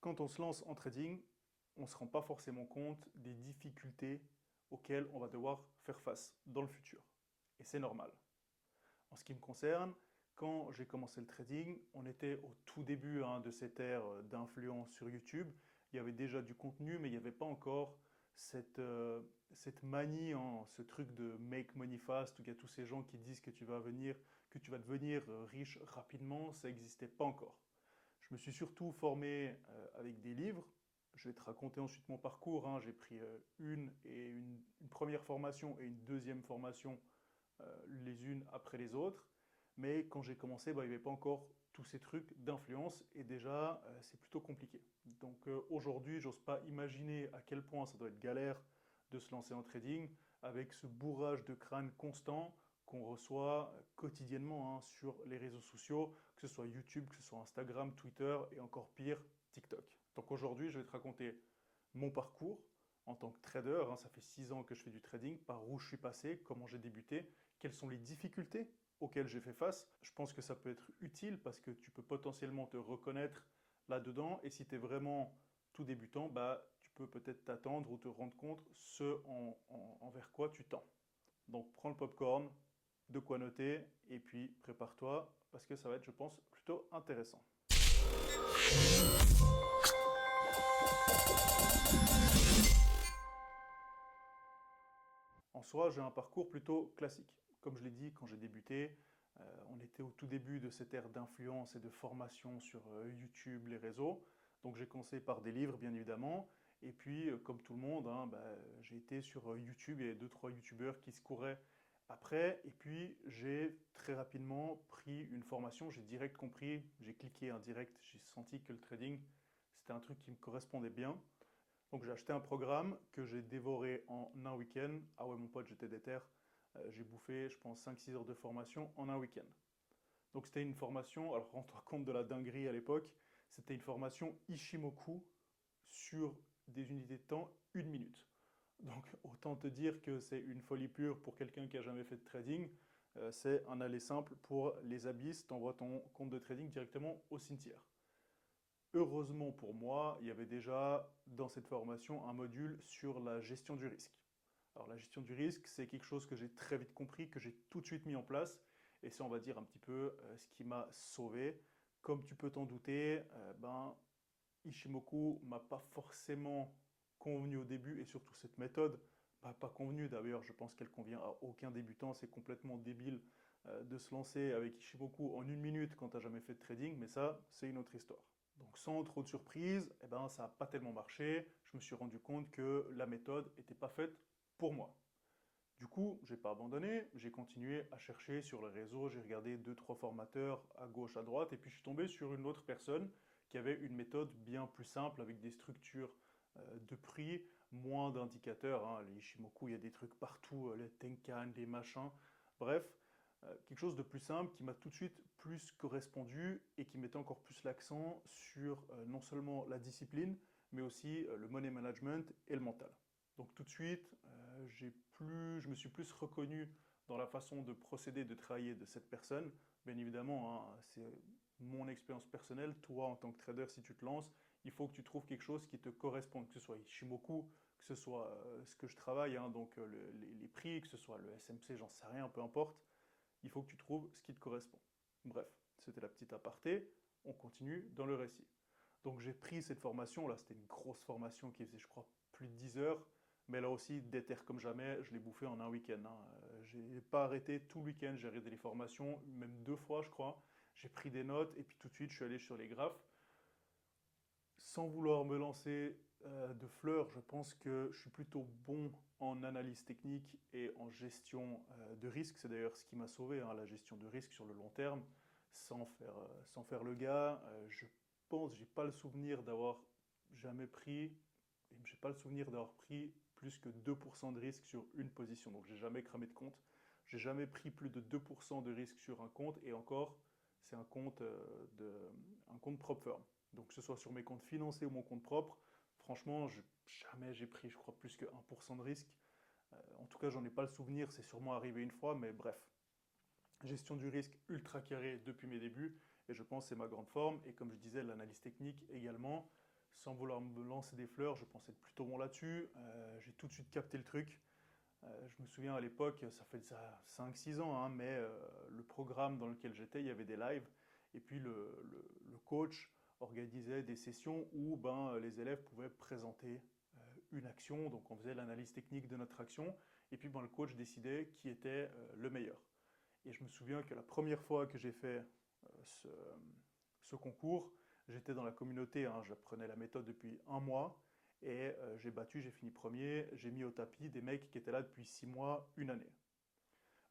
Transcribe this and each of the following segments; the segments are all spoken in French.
Quand on se lance en trading, on ne se rend pas forcément compte des difficultés auxquelles on va devoir faire face dans le futur. Et c'est normal. En ce qui me concerne, quand j'ai commencé le trading, on était au tout début de cette ère d'influence sur YouTube. Il y avait déjà du contenu, mais il n'y avait pas encore cette manie, ce truc de make money fast, où il y a tous ces gens qui disent que tu vas devenir riche rapidement, ça n'existait pas encore. Je me suis surtout formé avec des livres. Je vais te raconter ensuite mon parcours, hein. J'ai pris une première formation et une deuxième formation les unes après les autres. Mais quand j'ai commencé, il n'y avait pas encore tous ces trucs d'influence et déjà, c'est plutôt compliqué. Donc aujourd'hui, j'ose pas imaginer à quel point ça doit être galère de se lancer en trading avec ce bourrage de crâne constant qu'on reçoit quotidiennement sur les réseaux sociaux, que ce soit YouTube, que ce soit Instagram, Twitter et encore pire, TikTok. Donc aujourd'hui, je vais te raconter mon parcours en tant que trader. Ça fait 6 ans que je fais du trading, par où je suis passé, comment j'ai débuté, quelles sont les difficultés auxquelles j'ai fait face. Je pense que ça peut être utile parce que tu peux potentiellement te reconnaître là-dedans et si tu es vraiment tout débutant, tu peux peut-être t'attendre ou te rendre compte envers quoi tu tends. Donc prends le popcorn, de quoi noter et puis prépare-toi parce que ça va être, je pense, plutôt intéressant. En soi, j'ai un parcours plutôt classique. Comme je l'ai dit, quand j'ai débuté, on était au tout début de cette ère d'influence et de formation sur YouTube, les réseaux. Donc j'ai commencé par des livres, bien évidemment. Et puis, comme tout le monde, j'ai été sur YouTube. Il y avait deux, trois YouTubeurs qui se couraient après. Et puis, j'ai très rapidement pris une formation. J'ai direct compris, j'ai cliqué en direct. J'ai senti que le trading, c'était un truc qui me correspondait bien. Donc j'ai acheté un programme que j'ai dévoré en un week-end. Ah ouais mon pote, j'étais déter. J'ai bouffé, je pense, 5-6 heures de formation en un week-end. Donc c'était une formation, alors rends-toi compte de la dinguerie à l'époque, c'était une formation Ishimoku sur des unités de temps, 1 minute. Donc autant te dire que c'est une folie pure pour quelqu'un qui a jamais fait de trading. C'est un aller simple pour les abysses, t'envoies ton compte de trading directement au cimetière. Heureusement pour moi, il y avait déjà dans cette formation un module sur la gestion du risque. Alors la gestion du risque, c'est quelque chose que j'ai très vite compris, que j'ai tout de suite mis en place, et c'est on va dire un petit peu ce qui m'a sauvé. Comme tu peux t'en douter, Ishimoku m'a pas forcément convenu au début, et surtout cette méthode m'a pas convenu. D'ailleurs, je pense qu'elle convient à aucun débutant, c'est complètement débile de se lancer avec Ishimoku en 1 minute quand tu n'as jamais fait de trading, mais ça, c'est une autre histoire. Donc sans trop de surprise, ça n'a pas tellement marché. Je me suis rendu compte que la méthode n'était pas faite pour moi. Du coup, j'ai pas abandonné, j'ai continué à chercher sur les réseaux, j'ai regardé deux, trois formateurs à gauche, à droite, et puis je suis tombé sur une autre personne qui avait une méthode bien plus simple avec des structures de prix, moins d'indicateurs. Les Ishimoku, il y a des trucs partout, les Tenkan, les machins. Bref, quelque chose de plus simple qui m'a tout de suite plus correspondu et qui mettait encore plus l'accent sur non seulement la discipline, mais aussi le money management et le mental. Donc tout de suite, je me suis plus reconnu dans la façon de procéder, de travailler de cette personne. Bien évidemment, c'est mon expérience personnelle. Toi, en tant que trader, si tu te lances, il faut que tu trouves quelque chose qui te corresponde, que ce soit Ishimoku, que ce soit ce que je travaille, donc les prix, que ce soit le SMC, j'en sais rien, peu importe. Il faut que tu trouves ce qui te correspond. Bref, c'était la petite aparté. On continue dans le récit. Donc j'ai pris cette formation, là c'était une grosse formation qui faisait je crois plus de 10 heures, mais là aussi déter comme jamais, je l'ai bouffé en un week-end. J'ai pas arrêté tout le week-end, j'ai arrêté les formations, même 2 fois je crois. J'ai pris des notes et puis tout de suite je suis allé sur les graphes. Sans vouloir me lancer de fleurs, je pense que je suis plutôt bon en analyse technique et en gestion de risque. C'est d'ailleurs ce qui m'a sauvé, la gestion de risque sur le long terme, sans faire le gars. Je pense, j'ai pas le souvenir d'avoir jamais pris, et j'ai pas le souvenir d'avoir pris plus que 2% de risque sur une position. Donc j'ai jamais cramé de compte. J'ai jamais pris plus de 2% de risque sur un compte et encore, c'est un compte propre firm. Donc que ce soit sur mes comptes financiers ou mon compte propre, franchement, jamais j'ai pris, je crois, plus que 1% de risque. En tout cas, j'en ai pas le souvenir, c'est sûrement arrivé une fois, mais bref. Gestion du risque ultra carré depuis mes débuts, et je pense que c'est ma grande forme. Et comme je disais, l'analyse technique également. sans vouloir me lancer des fleurs, je pensais être plutôt bon là-dessus. J'ai tout de suite capté le truc. Je me souviens à l'époque, ça fait ça 5-6 ans, hein, mais le programme dans lequel j'étais, il y avait des lives. Et puis le coach organisait des sessions où ben, les élèves pouvaient présenter une action. Donc on faisait l'analyse technique de notre action. Et puis ben, le coach décidait qui était le meilleur. Et je me souviens que la première fois que j'ai fait ce concours, j'étais dans la communauté, hein, j'apprenais la méthode depuis un mois, et j'ai fini premier, j'ai mis au tapis des mecs qui étaient là depuis 6 mois, une année.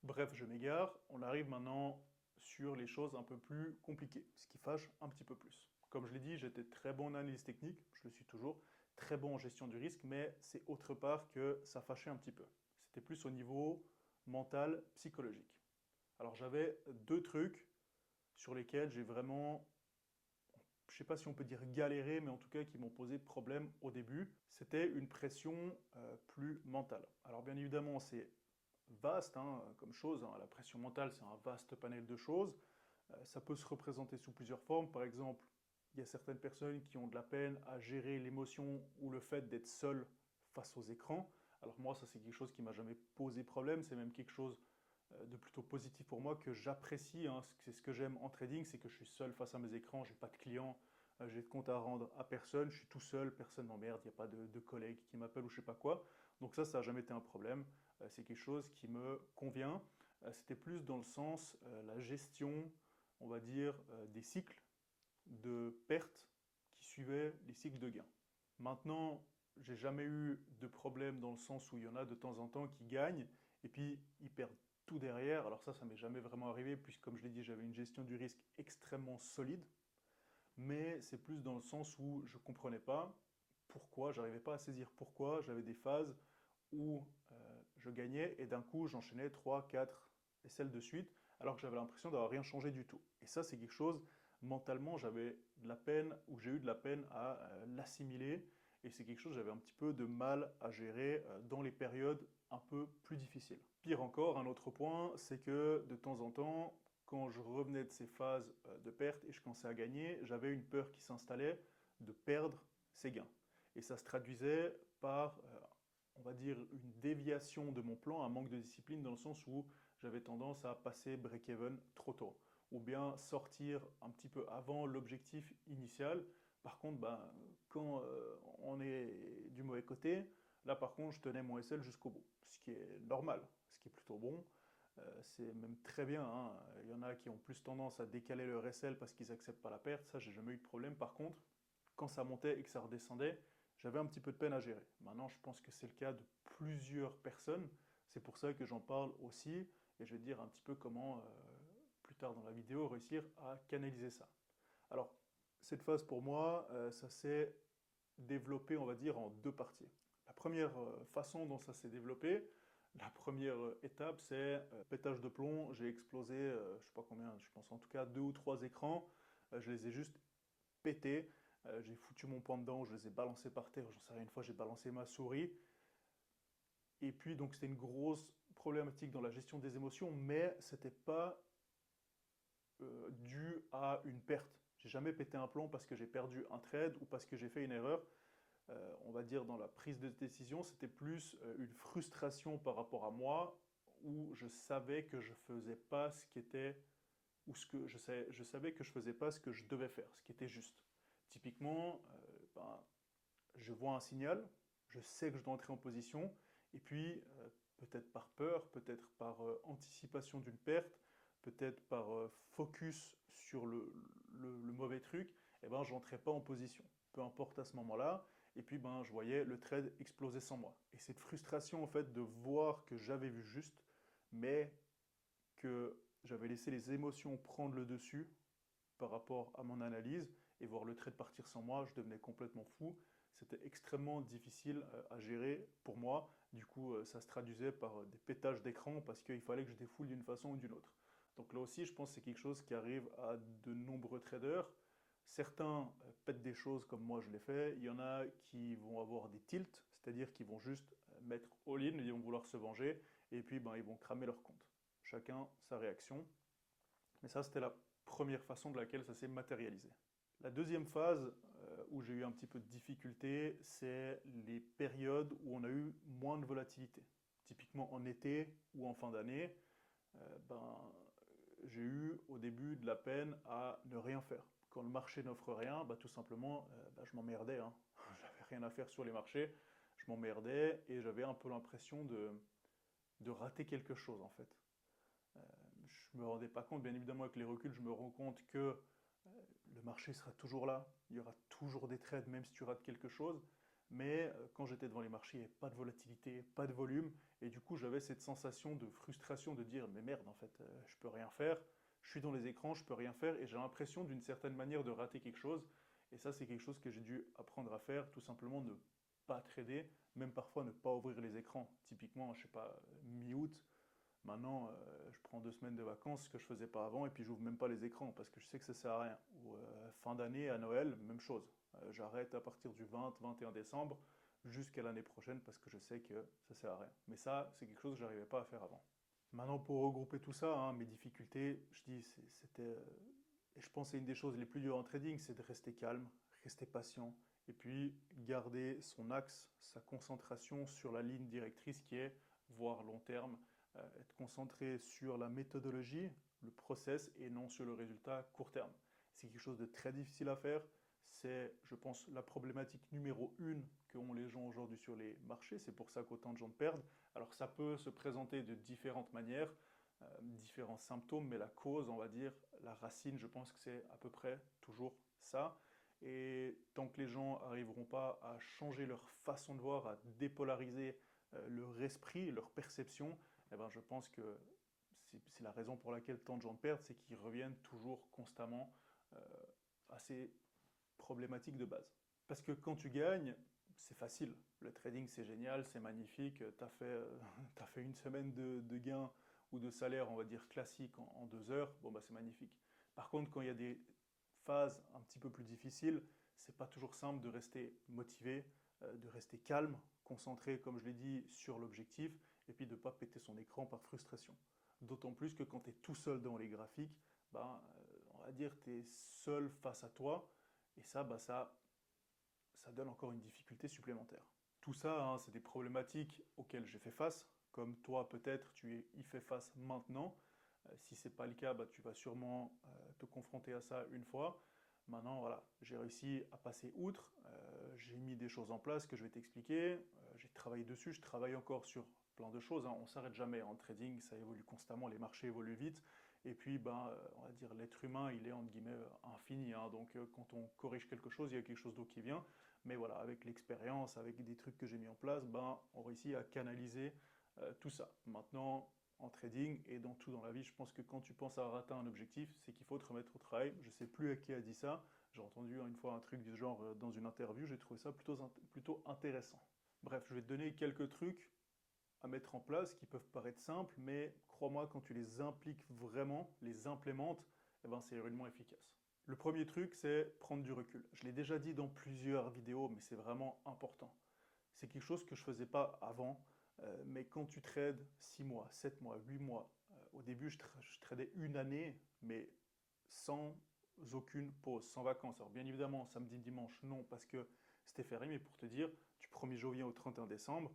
Bref, je m'égare, on arrive maintenant sur les choses un peu plus compliquées, ce qui fâche un petit peu plus. Comme je l'ai dit, j'étais très bon en analyse technique, je le suis toujours, très bon en gestion du risque, mais c'est autre part que ça fâchait un petit peu. C'était plus au niveau mental, psychologique. Alors j'avais deux trucs sur lesquels j'ai vraiment, je ne sais pas si on peut dire galéré, mais en tout cas qui m'ont posé problème au début. C'était une pression plus mentale. Alors bien évidemment, c'est vaste hein, comme chose. Hein. La pression mentale, c'est un vaste panel de choses. Ça peut se représenter sous plusieurs formes. Par exemple, il y a certaines personnes qui ont de la peine à gérer l'émotion ou le fait d'être seul face aux écrans. Alors moi, ça c'est quelque chose qui m'a jamais posé problème. C'est même quelque chose de plutôt positif pour moi que j'apprécie. Hein. C'est ce que j'aime en trading, c'est que je suis seul face à mes écrans. J'ai pas de clients, j'ai de compte à rendre à personne. Je suis tout seul, personne m'emmerde. Il n'y a pas de collègues qui m'appellent ou je sais pas quoi. Donc ça n'a jamais été un problème. C'est quelque chose qui me convient. C'était plus dans le sens la gestion, on va dire, des cycles de pertes qui suivaient les cycles de gains. Maintenant, j'ai jamais eu de problème dans le sens où il y en a de temps en temps qui gagnent et puis ils perdent tout derrière. Alors ça m'est jamais vraiment arrivé puisque comme je l'ai dit, j'avais une gestion du risque extrêmement solide. Mais c'est plus dans le sens où je comprenais pas pourquoi, j'arrivais pas à saisir pourquoi. J'avais des phases où je gagnais et d'un coup j'enchaînais 3, 4 et celles de suite alors que j'avais l'impression d'avoir rien changé du tout. Et ça c'est quelque chose, mentalement j'avais de la peine ou j'ai eu de la peine à l'assimiler et c'est quelque chose que j'avais un petit peu de mal à gérer dans les périodes un peu plus difficiles. Pire encore, un autre point, c'est que de temps en temps, quand je revenais de ces phases de perte et je commençais à gagner, j'avais une peur qui s'installait de perdre ces gains. Et ça se traduisait par on va dire, une déviation de mon plan, un manque de discipline dans le sens où j'avais tendance à passer break-even trop tôt, ou bien sortir un petit peu avant l'objectif initial. Par contre, ben, quand on est du mauvais côté, là par contre, je tenais mon SL jusqu'au bout, ce qui est normal, ce qui est plutôt bon. C'est même très bien. Hein. Il y en a qui ont plus tendance à décaler leur SL parce qu'ils n'acceptent pas la perte. Ça, j'ai jamais eu de problème. Par contre, quand ça montait et que ça redescendait, j'avais un petit peu de peine à gérer. Maintenant, je pense que c'est le cas de plusieurs personnes. C'est pour ça que j'en parle aussi. Et je vais te dire un petit peu comment, plus tard dans la vidéo, réussir à canaliser ça. Alors, cette phase pour moi, ça s'est développé, on va dire, en deux parties. La première façon dont ça s'est développé, la première étape, c'est pétage de plomb. J'ai explosé, je ne sais pas combien, je pense en tout cas 2 ou 3 écrans. Je les ai juste pétés. J'ai foutu mon poing dedans, je les ai balancés par terre. J'en sais rien, une fois j'ai balancé ma souris. Et puis donc c'était une grosse problématique dans la gestion des émotions, mais c'était pas dû à une perte. J'ai jamais pété un plomb parce que j'ai perdu un trade ou parce que j'ai fait une erreur. On va dire dans la prise de décision, c'était plus une frustration par rapport à moi où je savais que je faisais pas ce qui était ou ce que je savais que je faisais pas ce que je devais faire, ce qui était juste. Typiquement, ben, je vois un signal, je sais que je dois entrer en position, et puis peut-être par peur, peut-être par anticipation d'une perte, peut-être par focus sur le mauvais truc, et ben je n'entrais pas en position. Peu importe à ce moment-là, et puis ben je voyais le trade exploser sans moi. Et cette frustration en fait de voir que j'avais vu juste, mais que j'avais laissé les émotions prendre le dessus par rapport à mon analyse et voir le trade partir sans moi, je devenais complètement fou. C'était extrêmement difficile à gérer pour moi. Du coup, ça se traduisait par des pétages d'écran parce qu'il fallait que je défoule d'une façon ou d'une autre. Donc là aussi, je pense que c'est quelque chose qui arrive à de nombreux traders. Certains pètent des choses comme moi je l'ai fait. Il y en a qui vont avoir des tilts, c'est-à-dire qu'ils vont juste mettre all-in, ils vont vouloir se venger, et puis ben, ils vont cramer leur compte. Chacun sa réaction. Mais ça, c'était la première façon de laquelle ça s'est matérialisé. La deuxième phase, où j'ai eu un petit peu de difficulté, c'est les périodes où on a eu moins de volatilité. Typiquement en été ou en fin d'année, ben, j'ai eu au début de la peine à ne rien faire. Quand le marché n'offre rien, bah, tout simplement, je m'emmerdais, hein. J'avais rien à faire sur les marchés, je m'emmerdais et j'avais un peu l'impression de rater quelque chose en fait. Euh, je ne me rendais pas compte, bien évidemment avec les reculs, je me rends compte que le marché sera toujours là, il y aura toujours des trades même si tu rates quelque chose, mais quand j'étais devant les marchés, il n'y avait pas de volatilité, pas de volume, et du coup j'avais cette sensation de frustration de dire mais merde en fait, je peux rien faire, je suis dans les écrans, je peux rien faire, et j'ai l'impression d'une certaine manière de rater quelque chose, et ça c'est quelque chose que j'ai dû apprendre à faire, tout simplement ne pas trader, même parfois ne pas ouvrir les écrans. Typiquement, je sais pas, mi-août, maintenant, je prends 2 semaines de vacances, ce que je faisais pas avant, et puis j'ouvre même pas les écrans parce que je sais que ça sert à rien. Ou fin d'année, à Noël, même chose. J'arrête à partir du 20-21 décembre jusqu'à l'année prochaine parce que je sais que ça sert à rien. Mais ça, c'est quelque chose que j'arrivais pas à faire avant. Maintenant, pour regrouper tout ça, hein, mes difficultés, je dis, c'était, et je pense que c'est une des choses les plus dures en trading, c'est de rester calme, rester patient, et puis garder son axe, sa concentration sur la ligne directrice qui est voir long terme, être concentré sur la méthodologie, le process et non sur le résultat court terme. C'est quelque chose de très difficile à faire. C'est, je pense, la problématique numéro une qu'ont les gens aujourd'hui sur les marchés. C'est pour ça qu'autant de gens perdent. Alors ça peut se présenter de différentes manières, différents symptômes, mais la cause, on va dire, la racine, je pense que c'est à peu près toujours ça. Et tant que les gens n'arriveront pas à changer leur façon de voir, à dépolariser leur esprit, leur perception, eh ben, je pense que c'est la raison pour laquelle tant de gens perdent, c'est qu'ils reviennent toujours constamment euh, à ces problématiques de base. Parce que quand tu gagnes, c'est facile. Le trading, c'est génial, c'est magnifique. Tu as, t'as fait une semaine de gains ou de salaire, on va dire, classique en 2 heures. Bon, bah, c'est magnifique. Par contre, quand il y a des phases un petit peu plus difficiles, c'est pas toujours simple de rester motivé, de rester calme, concentré, comme je l'ai dit, sur l'objectif, et puis de ne pas péter son écran par frustration. D'autant plus que quand tu es tout seul dans les graphiques, ben, on va dire tu es seul face à toi, et ça, bah, ça donne encore une difficulté supplémentaire. Tout ça, hein, c'est des problématiques auxquelles j'ai fait face, comme toi peut-être tu y fais face maintenant. Si ce n'est pas le cas, bah, tu vas sûrement te confronter à ça une fois. Maintenant, voilà, j'ai réussi à passer outre, j'ai mis des choses en place que je vais t'expliquer, j'ai travaillé dessus, je travaille encore sur plein de choses, hein. On ne s'arrête jamais en trading, ça évolue constamment, les marchés évoluent vite, et puis ben, on va dire l'être humain, il est entre guillemets infini, hein. Donc quand on corrige quelque chose, il y a quelque chose d'autre qui vient, mais voilà, avec l'expérience, avec des trucs que j'ai mis en place, ben, on réussit à canaliser tout ça. Maintenant, en trading et dans tout dans la vie, je pense que quand tu penses à rater un objectif, c'est qu'il faut te remettre au travail. Je ne sais plus à qui a dit ça. J'ai entendu une fois un truc du genre dans une interview, j'ai trouvé ça plutôt intéressant. Bref, je vais te donner quelques trucs à mettre en place qui peuvent paraître simples, mais crois-moi, quand tu les impliques vraiment, les implémentes, eh ben, c'est réellement efficace. Le premier truc, c'est prendre du recul. Je l'ai déjà dit dans plusieurs vidéos, mais c'est vraiment important. C'est quelque chose que je ne faisais pas avant, mais quand tu trades 6 mois, 7 mois, 8 mois, au début je tradais une année, mais sans aucune pause, sans vacances. Alors bien évidemment, samedi, dimanche, non, parce que c'était férié, mais pour te dire, du 1er janvier au 31 décembre,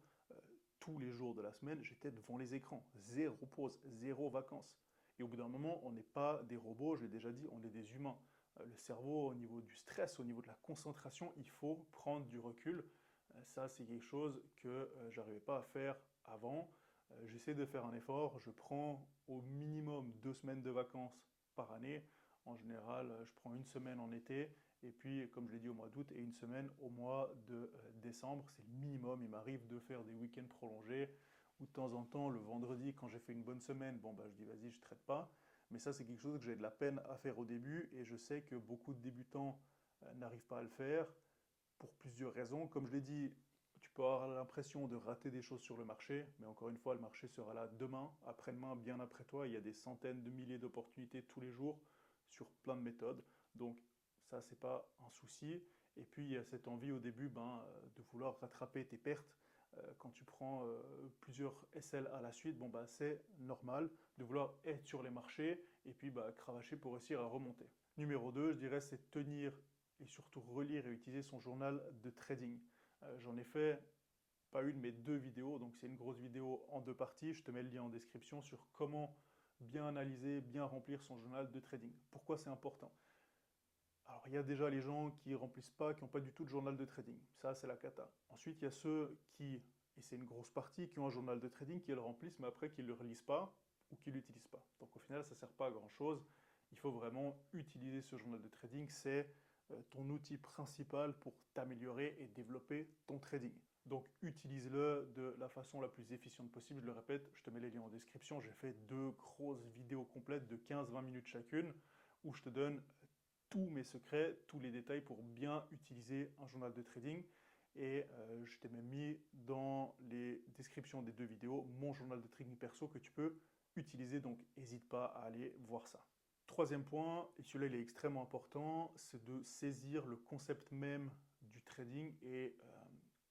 tous les jours de la semaine, j'étais devant les écrans. Zéro pause, zéro vacances. Et au bout d'un moment, on n'est pas des robots, je l'ai déjà dit, on est des humains. Le cerveau, au niveau du stress, au niveau de la concentration, il faut prendre du recul. Ça, c'est quelque chose que je n'arrivais pas à faire avant. J'essaie de faire un effort. Je prends au minimum 2 semaines de vacances par année. En général, je prends une semaine en été et puis, comme je l'ai dit, au mois d'août et une semaine au mois de décembre. C'est le minimum. Il m'arrive de faire des week-ends prolongés ou de temps en temps, le vendredi, quand j'ai fait une bonne semaine, bon, bah, je dis vas-y, je ne traite pas. Mais ça, c'est quelque chose que j'ai de la peine à faire au début et je sais que beaucoup de débutants n'arrivent pas à le faire pour plusieurs raisons. Comme je l'ai dit, tu peux avoir l'impression de rater des choses sur le marché, mais encore une fois, le marché sera là demain, après-demain, bien après toi. Il y a des centaines de milliers d'opportunités tous les jours sur plein de méthodes. Donc ça, c'est pas un souci. Et puis, il y a cette envie au début de vouloir rattraper tes pertes. Quand tu prends plusieurs SL à la suite, bon, bah, c'est normal de vouloir être sur les marchés et puis bah, cravacher pour réussir à remonter. Numéro 2, je dirais, c'est tenir et surtout relire et utiliser son journal de trading. J'en ai fait pas une mais deux vidéos, donc c'est une grosse vidéo en deux parties, je te mets le lien en description sur comment bien analyser, bien remplir son journal de trading. Pourquoi c'est important? Alors il y a déjà les gens qui remplissent pas, qui n'ont pas du tout de journal de trading, ça c'est la cata. Ensuite il y a ceux qui, et c'est une grosse partie, qui ont un journal de trading, qui le remplissent mais après qui ne le relisent pas ou qui ne l'utilisent pas. Donc au final ça ne sert pas à grand chose, il faut vraiment utiliser ce journal de trading, c'est ton outil principal pour t'améliorer et développer ton trading. Donc utilise-le de la façon la plus efficiente possible. Je le répète, je te mets les liens en description. J'ai fait deux grosses vidéos complètes de 15-20 minutes chacune où je te donne tous mes secrets, tous les détails pour bien utiliser un journal de trading. Et je t'ai même mis dans les descriptions des deux vidéos mon journal de trading perso que tu peux utiliser. Donc n'hésite pas à aller voir ça. Troisième point, et celui-là il est extrêmement important, c'est de saisir le concept même du trading et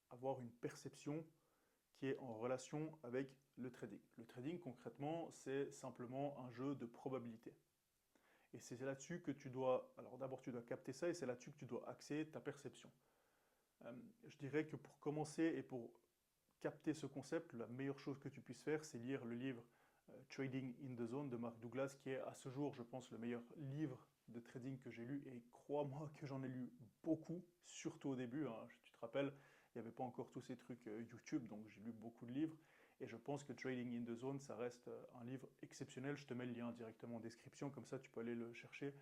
avoir une perception qui est en relation avec le trading. Le trading, concrètement, c'est simplement un jeu de probabilité. Et c'est là-dessus que tu dois, alors d'abord tu dois capter ça et c'est là-dessus que tu dois axer ta perception. Je dirais que pour commencer et pour capter ce concept, la meilleure chose que tu puisses faire, c'est lire le livre Trading in the Zone de Mark Douglas, qui est à ce jour, je pense, le meilleur livre de trading que j'ai lu. Et crois-moi que j'en ai lu beaucoup, surtout au début. Hein. Tu te rappelles, il n'y avait pas encore tous ces trucs YouTube, donc j'ai lu beaucoup de livres. Et je pense que Trading in the Zone, ça reste un livre exceptionnel. Je te mets le lien directement en description, comme ça tu peux aller le chercher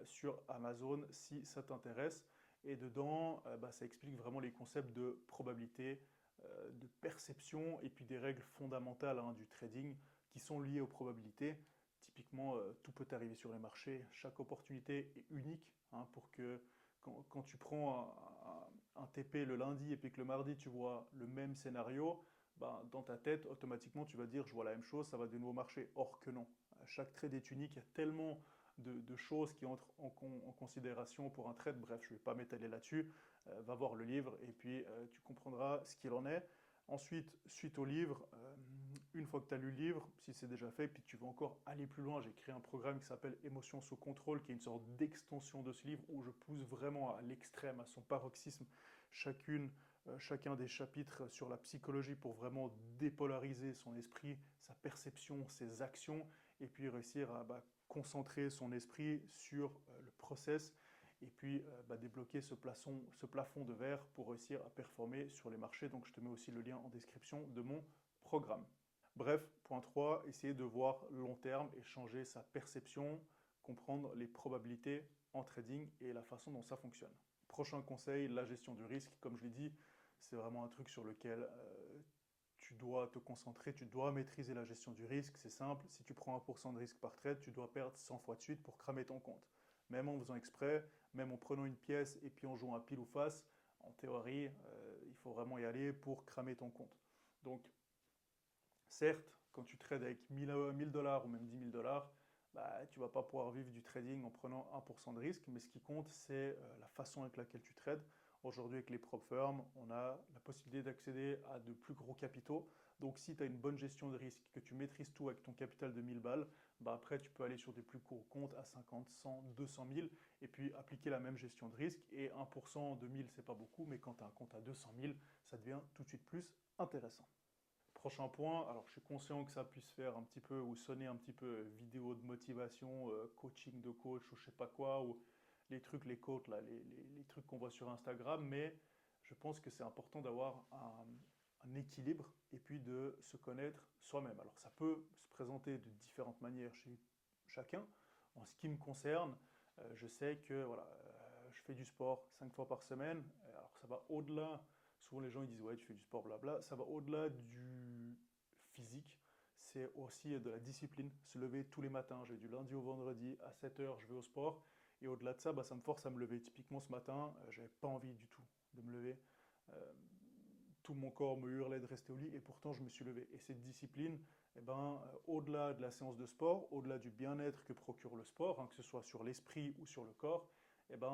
sur Amazon si ça t'intéresse. Et dedans, ça explique vraiment les concepts de probabilité, de perception et puis des règles fondamentales hein, du trading qui sont liées aux probabilités. Typiquement, tout peut arriver sur les marchés. Chaque opportunité est unique hein, pour que quand tu prends un TP le lundi et puis que le mardi tu vois le même scénario, ben, dans ta tête, automatiquement, tu vas dire je vois la même chose, ça va de nouveau marcher. Or que non. Chaque trade est unique, il y a tellement de choses qui entrent en considération pour un trade. Bref, je ne vais pas m'étaler là-dessus. Va voir le livre et puis tu comprendras ce qu'il en est. Ensuite, suite au livre, une fois que tu as lu le livre, si c'est déjà fait, puis tu veux encore aller plus loin, j'ai créé un programme qui s'appelle Émotion sous contrôle, qui est une sorte d'extension de ce livre où je pousse vraiment à l'extrême, à son paroxysme, chacun des chapitres sur la psychologie pour vraiment dépolariser son esprit, sa perception, ses actions, et puis réussir à concentrer son esprit sur le process et puis débloquer ce plafond de verre pour réussir à performer sur les marchés. Donc je te mets aussi le lien en description de mon programme. Bref, point 3, essayer de voir long terme et changer sa perception, comprendre les probabilités en trading et la façon dont ça fonctionne. Prochain conseil, la gestion du risque. Comme je l'ai dit, c'est vraiment un truc sur lequel tu dois te concentrer, tu dois maîtriser la gestion du risque. C'est simple, si tu prends 1% de risque par trade, tu dois perdre 100 fois de suite pour cramer ton compte. Même en faisant exprès, même en prenant une pièce et puis en jouant à pile ou face, en théorie, il faut vraiment y aller pour cramer ton compte. Donc, certes, quand tu trades avec 1000 $ ou même 10 000 $, tu ne vas pas pouvoir vivre du trading en prenant 1% de risque, mais ce qui compte, c'est la façon avec laquelle tu trades. Aujourd'hui, avec les prop firms, on a la possibilité d'accéder à de plus gros capitaux. Donc, si tu as une bonne gestion de risque, que tu maîtrises tout avec ton capital de 1000 balles, après, tu peux aller sur des plus gros comptes à 50, 100, 200 000 et puis appliquer la même gestion de risque. Et 1% de 1000, c'est pas beaucoup, mais quand tu as un compte à 200 000, ça devient tout de suite plus intéressant. Prochain point, alors je suis conscient que ça puisse faire un petit peu ou sonner un petit peu vidéo de motivation, coaching de coach ou je sais pas quoi, ou les trucs, les quotes, là, les trucs qu'on voit sur Instagram, mais je pense que c'est important d'avoir un équilibre et puis de se connaître soi-même. Alors ça peut se présenter de différentes manières chez chacun. En ce qui me concerne, je sais que voilà, je fais du sport 5 fois par semaine, alors ça va au-delà. Souvent les gens ils disent ouais tu fais du sport blabla, ça va au-delà du physique, c'est aussi de la discipline, se lever tous les matins, j'ai du lundi au vendredi à 7 heures je vais au sport et au-delà de ça ça me force à me lever. Typiquement ce matin j'avais pas envie du tout de me lever, tout mon corps me hurlait de rester au lit et pourtant je me suis levé. Et cette discipline, au-delà de la séance de sport, au-delà du bien-être que procure le sport, hein, que ce soit sur l'esprit ou sur le corps,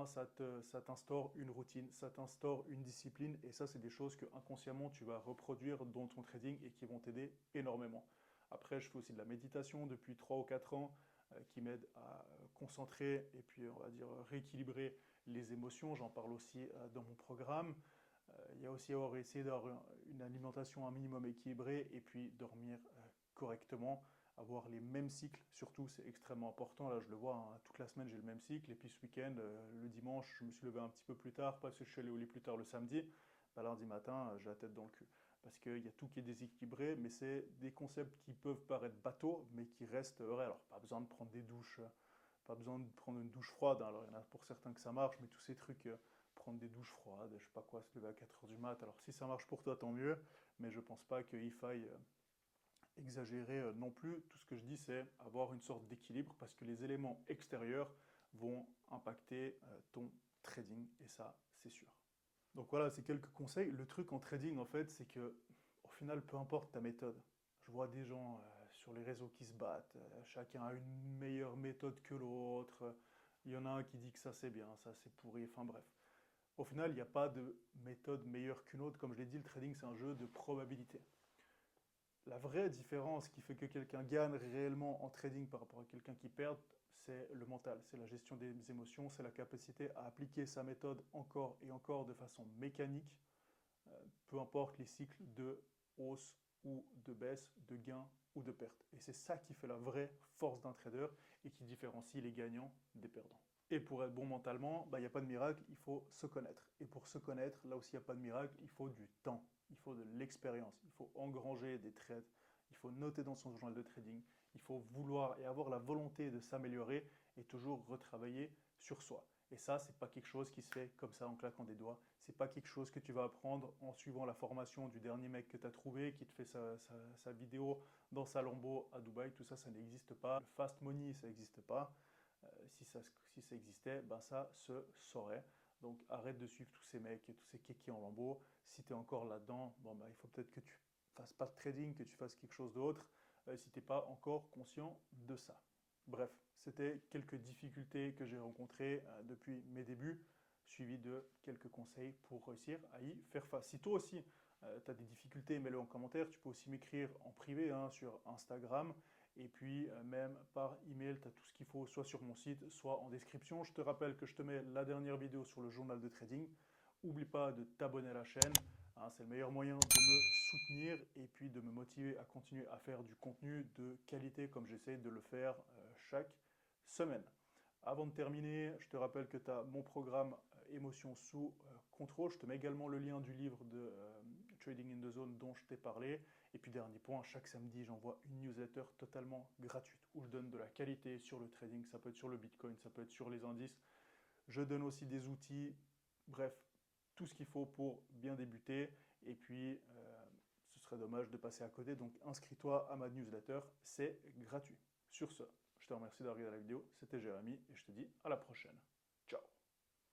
ça t'instaure une routine, ça t'instaure une discipline et ça c'est des choses que inconsciemment tu vas reproduire dans ton trading et qui vont t'aider énormément. Après je fais aussi de la méditation depuis 3 ou 4 ans qui m'aide à concentrer et puis on va dire rééquilibrer les émotions, j'en parle aussi dans mon programme. Il y a aussi essayer d'avoir une alimentation un minimum équilibrée et puis dormir correctement, avoir les mêmes cycles, surtout c'est extrêmement important, là je le vois, hein, toute la semaine j'ai le même cycle, et puis ce week-end, le dimanche, je me suis levé un petit peu plus tard, parce que je suis allé au lit plus tard le samedi, bah, lundi matin, j'ai la tête dans le cul. Parce qu'il y a tout qui est déséquilibré, mais c'est des concepts qui peuvent paraître bateaux, mais qui restent vrais. Alors, pas besoin de prendre des douches, pas besoin de prendre une douche froide, hein. Alors il y en a pour certains que ça marche, mais tous ces trucs, prendre des douches froides, je sais pas quoi, se lever à 4 heures du mat, alors si ça marche pour toi, tant mieux, mais je pense pas qu'il faille exagérer non plus. Tout ce que je dis, c'est avoir une sorte d'équilibre parce que les éléments extérieurs vont impacter ton trading et ça, c'est sûr. Donc voilà, c'est quelques conseils. Le truc en trading, en fait, c'est que au final, peu importe ta méthode. Je vois des gens sur les réseaux qui se battent. Chacun a une meilleure méthode que l'autre. Il y en a un qui dit que ça c'est bien, ça c'est pourri. Enfin bref. Au final, il n'y a pas de méthode meilleure qu'une autre. Comme je l'ai dit, le trading, c'est un jeu de probabilité. La vraie différence qui fait que quelqu'un gagne réellement en trading par rapport à quelqu'un qui perd, c'est le mental, c'est la gestion des émotions, c'est la capacité à appliquer sa méthode encore et encore de façon mécanique, peu importe les cycles de hausse ou de baisse, de gain ou de perte. Et c'est ça qui fait la vraie force d'un trader et qui différencie les gagnants des perdants. Et pour être bon mentalement, il n'y a pas de miracle, il faut se connaître. Et pour se connaître, là aussi il n'y a pas de miracle, il faut du temps, il faut de l'expérience, il faut engranger des trades, il faut noter dans son journal de trading, il faut vouloir et avoir la volonté de s'améliorer et toujours retravailler sur soi. Et ça, c'est pas quelque chose qui se fait comme ça en claquant des doigts. C'est pas quelque chose que tu vas apprendre en suivant la formation du dernier mec que tu as trouvé, qui te fait sa vidéo dans sa Lambo à Dubaï. Tout ça, ça n'existe pas. Le fast money, ça n'existe pas. Si ça existait, ben ça se saurait. Donc arrête de suivre tous ces mecs et tous ces kékés en lambeaux. Si tu es encore là-dedans, bon, ben, il faut peut-être que tu fasses pas de trading, que tu fasses quelque chose d'autre, si tu n'es pas encore conscient de ça. Bref, c'était quelques difficultés que j'ai rencontrées depuis mes débuts, suivies de quelques conseils pour réussir à y faire face. Si toi aussi, tu as des difficultés, mets-le en commentaire. Tu peux aussi m'écrire en privé hein, sur Instagram. Et puis, même par email, tu as tout ce qu'il faut, soit sur mon site, soit en description. Je te rappelle que je te mets la dernière vidéo sur le journal de trading. N'oublie pas de t'abonner à la chaîne. Hein, c'est le meilleur moyen de me soutenir et puis de me motiver à continuer à faire du contenu de qualité comme j'essaie de le faire chaque semaine. Avant de terminer, je te rappelle que tu as mon programme Émotions sous contrôle. Je te mets également le lien du livre de Trading in the Zone dont je t'ai parlé. Et puis dernier point, chaque samedi, j'envoie une newsletter totalement gratuite où je donne de la qualité sur le trading. Ça peut être sur le Bitcoin, ça peut être sur les indices. Je donne aussi des outils, bref, tout ce qu'il faut pour bien débuter. Et puis, ce serait dommage de passer à côté. Donc inscris-toi à ma newsletter, c'est gratuit. Sur ce, je te remercie d'avoir regardé la vidéo. C'était Jérémy et je te dis à la prochaine. Ciao.